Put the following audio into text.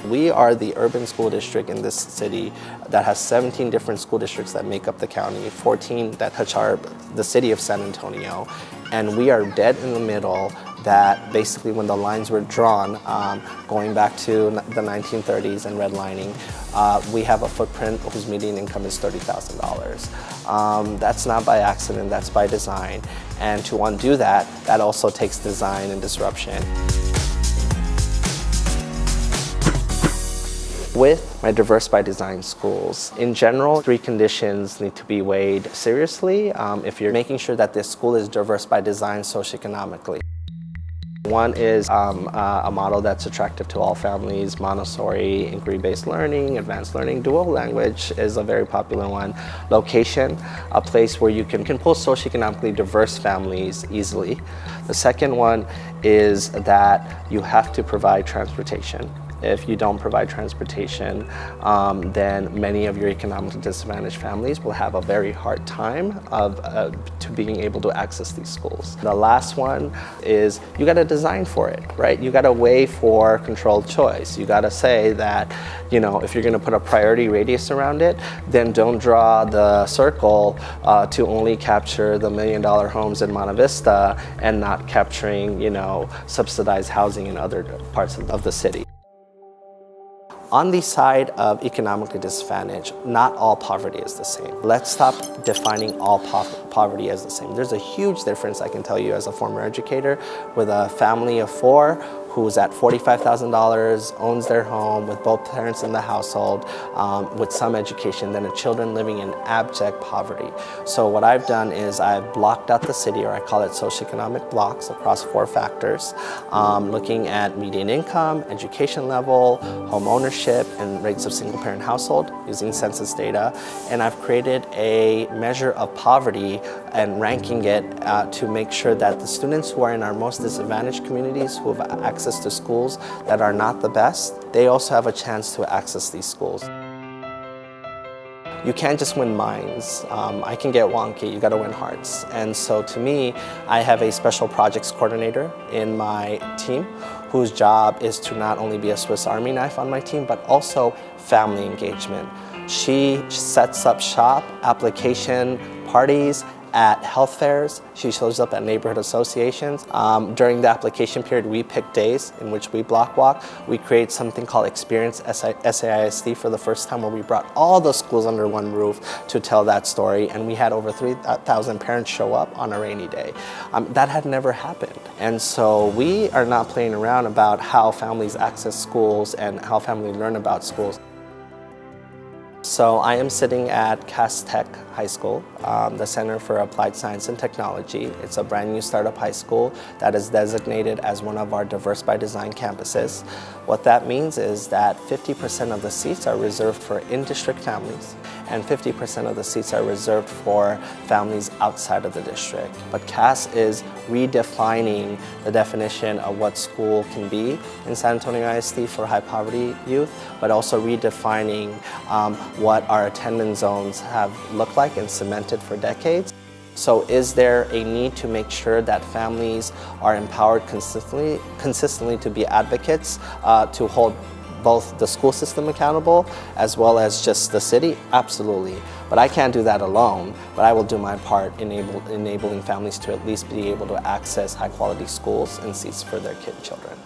We are the urban school district in this city that has 17 different school districts that make up the county, 14 that touch the city of San Antonio, and we are dead in the middle that basically when the lines were drawn, going back to the 1930s and redlining, we have a footprint whose median income is $30,000. That's not by accident, that's by design. And to undo that, that also takes design and disruption. With my diverse by design schools, in general, 3 conditions need to be weighed seriously if you're making sure that this school is diverse by design socioeconomically. One is a model that's attractive to all families, Montessori, inquiry-based learning, advanced learning, dual language is a very popular one. Location, a place where you can pull socioeconomically diverse families easily. The second one is that you have to provide transportation. If you don't provide transportation, then many of your economically disadvantaged families will have a very hard time to being able to access these schools. The last one is you got to design for it, right? You got to weigh for controlled choice. You got to say that, you know, if you're going to put a priority radius around it, then don't draw the circle to only capture the $1 million homes in Monte Vista and not capturing, you know, subsidized housing in other parts of the city. On the side of economically disadvantaged, not all poverty is the same. Let's stop defining all poverty as the same. There's a huge difference, I can tell you as a former educator, with a family of 4 who's at $45,000, owns their home with both parents in the household, with some education, than a children living in abject poverty. So what I've done is I've blocked out the city, or I call it socioeconomic blocks, across 4 factors, looking at median income, education level, home ownership, and rates of single-parent household using census data. And I've created a measure of poverty and ranking it to make sure that the students who are in our most disadvantaged communities, who have access to schools that are not the best, they also have a chance to access these schools. You can't just win minds. I can get wonky, you gotta win hearts. And so to me, I have a special projects coordinator in my team whose job is to not only be a Swiss Army knife on my team, but also family engagement. She sets up shop, application parties, at health fairs. She shows up at neighborhood associations. During the application period, we pick days in which we block walk. We create something called Experience SAISD for the first time, where we brought all the schools under one roof to tell that story, and we had over 3,000 parents show up on a rainy day. That had never happened. And so we are not playing around about how families access schools and how families learn about schools. So I am sitting at Cass Tech High School, the Center for Applied Science and Technology. It's a brand new startup high school that is designated as one of our diverse by design campuses. What that means is that 50% of the seats are reserved for in-district families, and 50% of the seats are reserved for families outside of the district. But Cass is redefining the definition of what school can be in San Antonio ISD for high poverty youth, but also redefining what our attendance zones have looked like and cemented for decades. So is there a need to make sure that families are empowered consistently to be advocates, to hold both the school system accountable as well as just the city? Absolutely. But I can't do that alone, but I will do my part enabling families to at least be able to access high quality schools and seats for their children.